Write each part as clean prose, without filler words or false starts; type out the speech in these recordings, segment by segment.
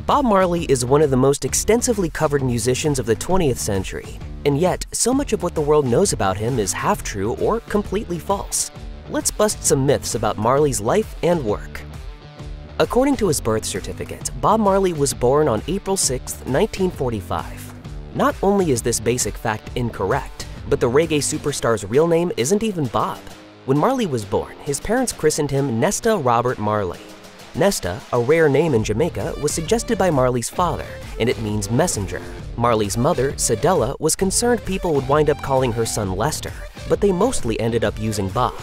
Bob Marley is one of the most extensively covered musicians of the 20th century, and yet so much of what the world knows about him is half true or completely false. Let's bust some myths about Marley's life and work. According to his birth certificate, Bob Marley was born on April 6, 1945. Not only is this basic fact incorrect, but the reggae superstar's real name isn't even Bob. When Marley was born, his parents christened him Nesta Robert Marley. Nesta, a rare name in Jamaica, was suggested by Marley's father, and it means messenger. Marley's mother, Cedella, was concerned people would wind up calling her son Lester, but they mostly ended up using Bob.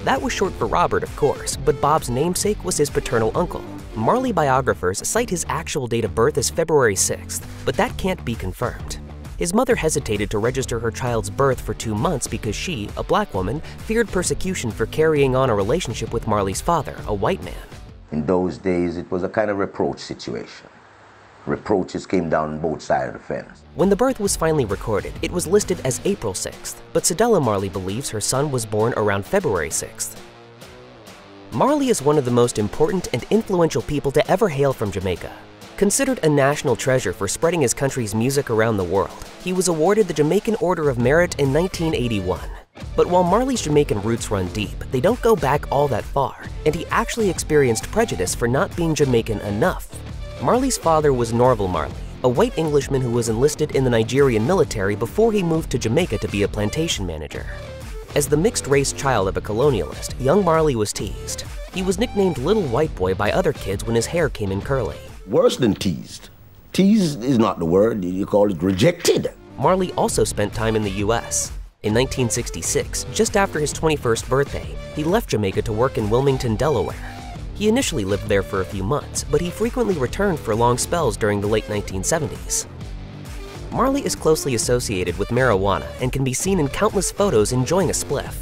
That was short for Robert, of course, but Bob's namesake was his paternal uncle. Marley biographers cite his actual date of birth as February 6th, but that can't be confirmed. His mother hesitated to register her child's birth for 2 months because she, a black woman, feared persecution for carrying on a relationship with Marley's father, a white man. In those days, it was a kind of reproach situation. Reproaches came down both sides of the fence. When the birth was finally recorded, it was listed as April 6th, but Cedella Marley believes her son was born around February 6th. Marley is one of the most important and influential people to ever hail from Jamaica. Considered a national treasure for spreading his country's music around the world, he was awarded the Jamaican Order of Merit in 1981. But while Marley's Jamaican roots run deep, they don't go back all that far, and he actually experienced prejudice for not being Jamaican enough. Marley's father was Norval Marley, a white Englishman who was enlisted in the Nigerian military before he moved to Jamaica to be a plantation manager. As the mixed-race child of a colonialist, young Marley was teased. He was nicknamed Little White Boy by other kids when his hair came in curly. Worse than teased. Teased is not the word, you call it rejected. Marley also spent time in the US. In 1966, just after his 21st birthday, he left Jamaica to work in Wilmington, Delaware. He initially lived there for a few months, but he frequently returned for long spells during the late 1970s. Marley is closely associated with marijuana and can be seen in countless photos enjoying a spliff.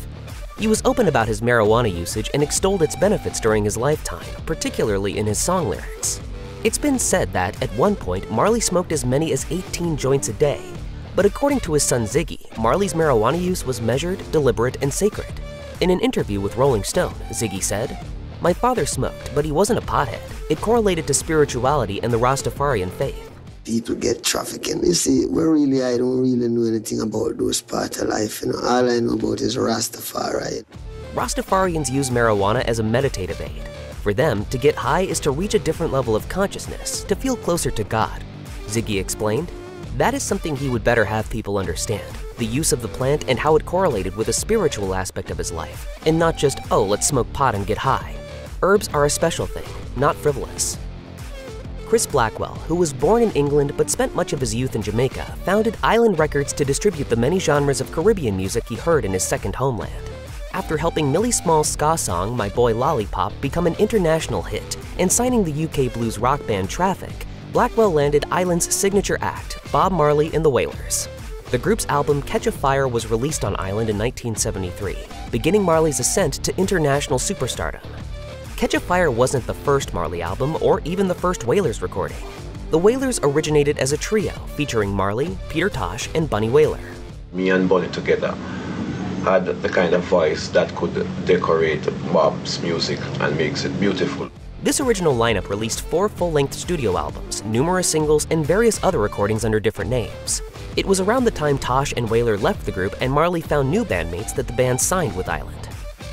He was open about his marijuana usage and extolled its benefits during his lifetime, particularly in his song lyrics. It's been said that, at one point, Marley smoked as many as 18 joints a day. But according to his son Ziggy, Marley's marijuana use was measured, deliberate, and sacred. In an interview with Rolling Stone, Ziggy said, "My father smoked, but he wasn't a pothead. It correlated to spirituality and the Rastafarian faith." People get trafficking. You see, I don't really know anything about those parts of life. All I know about is Rastafari. Rastafarians use marijuana as a meditative aid. For them, to get high is to reach a different level of consciousness, to feel closer to God. Ziggy explained, that is something he would better have people understand, the use of the plant and how it correlated with a spiritual aspect of his life, and not just, oh, let's smoke pot and get high. Herbs are a special thing, not frivolous. Chris Blackwell, who was born in England but spent much of his youth in Jamaica, founded Island Records to distribute the many genres of Caribbean music he heard in his second homeland. After helping Millie Small's ska song, My Boy Lollipop, become an international hit, and signing the UK blues rock band Traffic, Blackwell landed Island's signature act, Bob Marley and the Wailers. The group's album Catch a Fire was released on Island in 1973, beginning Marley's ascent to international superstardom. Catch a Fire wasn't the first Marley album or even the first Wailers recording. The Wailers originated as a trio featuring Marley, Peter Tosh, and Bunny Wailer. Me and Bunny together had the kind of voice that could decorate Bob's music and makes it beautiful. This original lineup released 4 full-length studio albums, numerous singles, and various other recordings under different names. It was around the time Tosh and Wailer left the group and Marley found new bandmates that the band signed with Island.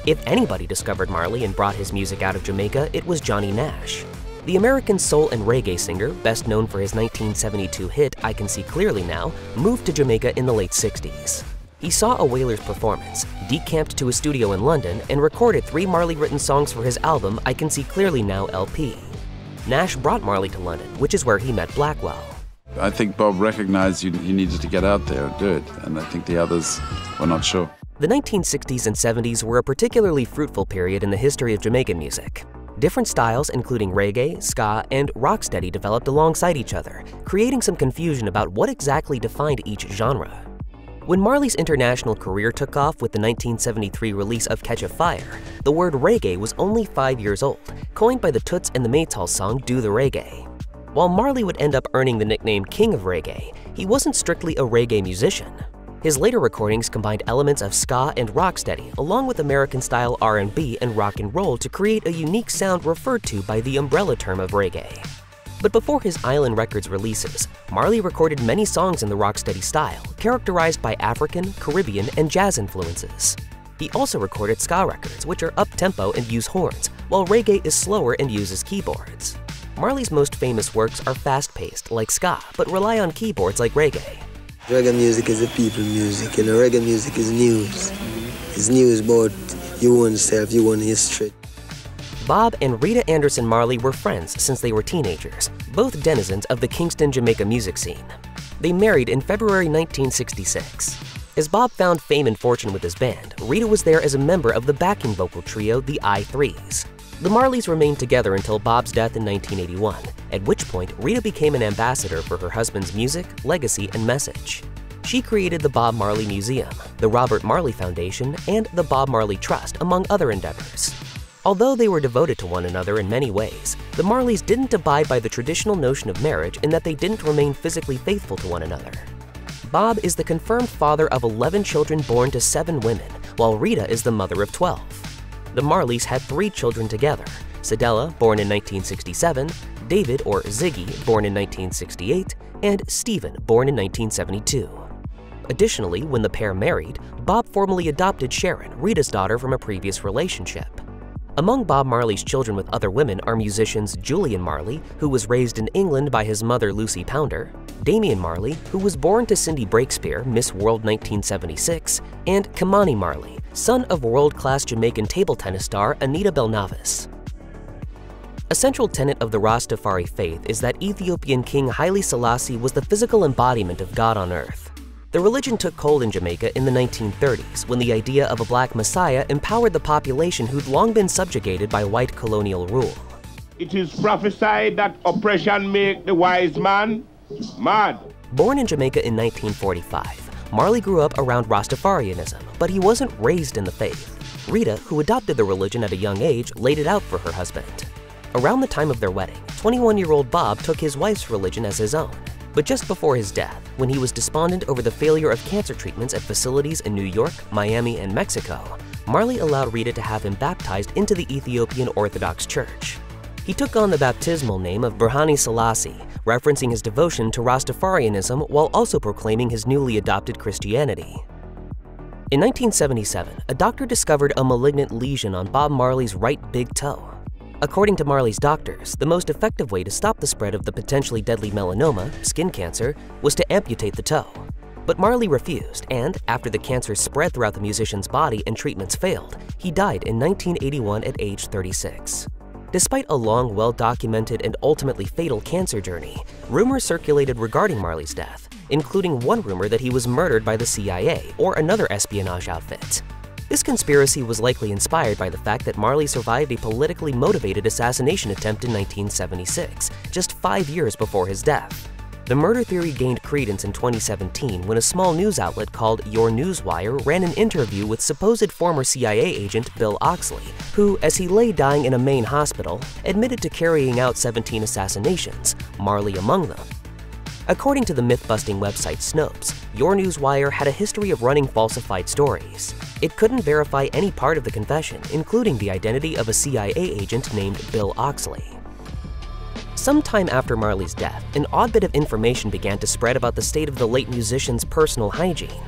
If anybody discovered Marley and brought his music out of Jamaica, it was Johnny Nash. The American soul and reggae singer, best known for his 1972 hit I Can See Clearly Now, moved to Jamaica in the late 60s. He saw a Wailers performance, decamped to a studio in London, and recorded 3 Marley-written songs for his album I Can See Clearly Now LP. Nash brought Marley to London, which is where he met Blackwell. I think Bob recognized he needed to get out there and do it, and I think the others were not sure. The 1960s and 70s were a particularly fruitful period in the history of Jamaican music. Different styles, including reggae, ska, and rocksteady, developed alongside each other, creating some confusion about what exactly defined each genre. When Marley's international career took off with the 1973 release of Catch a Fire, the word reggae was only 5 years old, coined by the Toots and the Maytals song Do the Reggae. While Marley would end up earning the nickname King of Reggae, he wasn't strictly a reggae musician. His later recordings combined elements of ska and rocksteady, along with American-style R&B and rock and roll to create a unique sound referred to by the umbrella term of reggae. But before his Island Records releases, Marley recorded many songs in the rocksteady style, characterized by African, Caribbean, and jazz influences. He also recorded ska records, which are up-tempo and use horns, while reggae is slower and uses keyboards. Marley's most famous works are fast-paced, like ska, but rely on keyboards like reggae. Reggae music is a people music, you know, reggae music is news. It's news about your own self, your own history. Bob and Rita Anderson Marley were friends since they were teenagers, both denizens of the Kingston, Jamaica music scene. They married in February 1966. As Bob found fame and fortune with his band, Rita was there as a member of the backing vocal trio, the I-Threes. The Marleys remained together until Bob's death in 1981, at which point Rita became an ambassador for her husband's music, legacy, and message. She created the Bob Marley Museum, the Robert Marley Foundation, and the Bob Marley Trust, among other endeavors. Although they were devoted to one another in many ways, the Marleys didn't abide by the traditional notion of marriage in that they didn't remain physically faithful to one another. Bob is the confirmed father of 11 children born to 7 women, while Rita is the mother of 12. The Marleys had 3 children together: Cedella, born in 1967, David, or Ziggy, born in 1968, and Stephen, born in 1972. Additionally, when the pair married, Bob formally adopted Sharon, Rita's daughter from a previous relationship. Among Bob Marley's children with other women are musicians Julian Marley, who was raised in England by his mother Lucy Pounder, Damian Marley, who was born to Cindy Breakspear, Miss World 1976, and Kimani Marley, son of world-class Jamaican table tennis star Anita Belnavis. A central tenet of the Rastafari faith is that Ethiopian King Haile Selassie was the physical embodiment of God on earth. The religion took hold in Jamaica in the 1930s when the idea of a black messiah empowered the population who'd long been subjugated by white colonial rule. It is prophesied that oppression make the wise man mad. Born in Jamaica in 1945, Marley grew up around Rastafarianism, but he wasn't raised in the faith. Rita, who adopted the religion at a young age, laid it out for her husband. Around the time of their wedding, 21-year-old Bob took his wife's religion as his own. But just before his death, when he was despondent over the failure of cancer treatments at facilities in New York, Miami, and Mexico, Marley allowed Rita to have him baptized into the Ethiopian Orthodox Church. He took on the baptismal name of Berhane Selassie, referencing his devotion to Rastafarianism while also proclaiming his newly adopted Christianity. In 1977, a doctor discovered a malignant lesion on Bob Marley's right big toe. According to Marley's doctors, the most effective way to stop the spread of the potentially deadly melanoma, skin cancer, was to amputate the toe. But Marley refused, and after the cancer spread throughout the musician's body and treatments failed, he died in 1981 at age 36. Despite a long, well-documented, and ultimately fatal cancer journey, rumors circulated regarding Marley's death, including one rumor that he was murdered by the CIA or another espionage outfit. This conspiracy was likely inspired by the fact that Marley survived a politically motivated assassination attempt in 1976, just 5 years before his death. The murder theory gained credence in 2017 when a small news outlet called Your Newswire ran an interview with supposed former CIA agent Bill Oxley, who, as he lay dying in a Maine hospital, admitted to carrying out 17 assassinations, Marley among them. According to the myth-busting website Snopes, Your Newswire had a history of running falsified stories. It couldn't verify any part of the confession, including the identity of a CIA agent named Bill Oxley. Sometime after Marley's death, an odd bit of information began to spread about the state of the late musician's personal hygiene.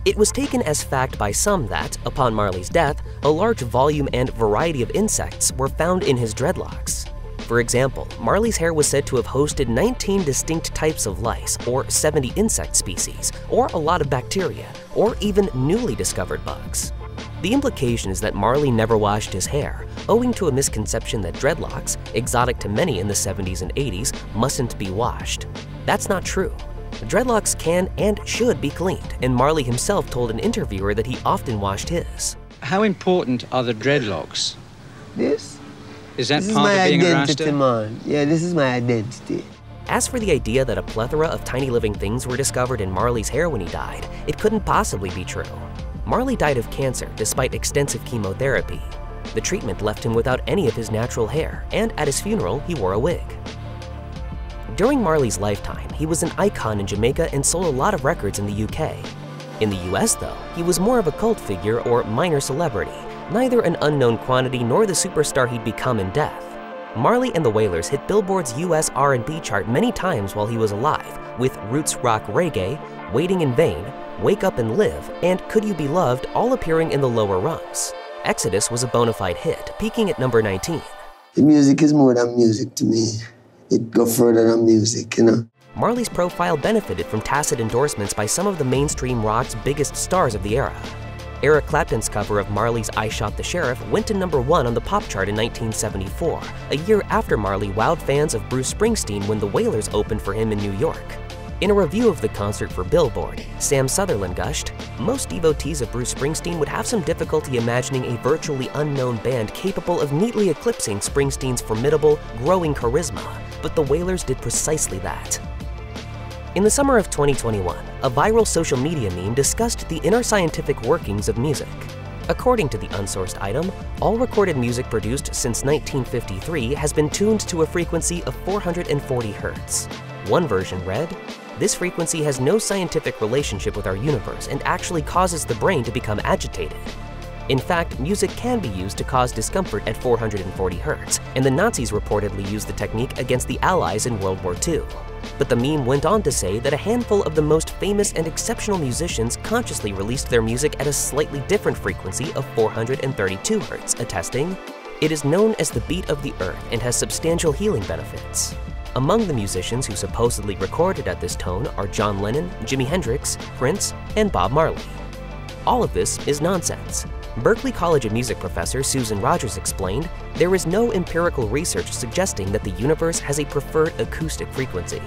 It was taken as fact by some that, upon Marley's death, a large volume and variety of insects were found in his dreadlocks. For example, Marley's hair was said to have hosted 19 distinct types of lice, or 70 insect species, or a lot of bacteria, or even newly discovered bugs. The implication is that Marley never washed his hair, owing to a misconception that dreadlocks, exotic to many in the 70s and 80s, mustn't be washed. That's not true. Dreadlocks can and should be cleaned, and Marley himself told an interviewer that he often washed his. How important are the dreadlocks? This Is that is part my of being a identity, Rasta? man. Yeah, this is my identity. As for the idea that a plethora of tiny living things were discovered in Marley's hair when he died, it couldn't possibly be true. Marley died of cancer despite extensive chemotherapy. The treatment left him without any of his natural hair, and at his funeral, he wore a wig. During Marley's lifetime, he was an icon in Jamaica and sold a lot of records in the UK. In the US, though, he was more of a cult figure or minor celebrity, neither an unknown quantity nor the superstar he'd become in death. Marley and the Wailers hit Billboard's US R&B chart many times while he was alive, with Roots Rock Reggae, Waiting in Vain, Wake Up and Live, and Could You Be Loved all appearing in the lower rungs. Exodus was a bona fide hit, peaking at number 19. The music is more than music to me. It goes further than music, you know. Marley's profile benefited from tacit endorsements by some of the mainstream rock's biggest stars of the era. Eric Clapton's cover of Marley's I Shot the Sheriff went to number 1 on the pop chart in 1974, a year after Marley wowed fans of Bruce Springsteen when the Wailers opened for him in New York. In a review of the concert for Billboard, Sam Sutherland gushed, "Most devotees of Bruce Springsteen would have some difficulty imagining a virtually unknown band capable of neatly eclipsing Springsteen's formidable, growing charisma, but the Wailers did precisely that." In the summer of 2021, a viral social media meme discussed the inner scientific workings of music. According to the unsourced item, all recorded music produced since 1953 has been tuned to a frequency of 440 Hz. One version read, "This frequency has no scientific relationship with our universe and actually causes the brain to become agitated." In fact, music can be used to cause discomfort at 440 Hz, and the Nazis reportedly used the technique against the Allies in World War II. But the meme went on to say that a handful of the most famous and exceptional musicians consciously released their music at a slightly different frequency of 432 Hz, attesting, "It is known as the beat of the earth and has substantial healing benefits." Among the musicians who supposedly recorded at this tone are John Lennon, Jimi Hendrix, Prince, and Bob Marley. All of this is nonsense. Berklee College of Music professor Susan Rogers explained, "There is no empirical research suggesting that the universe has a preferred acoustic frequency."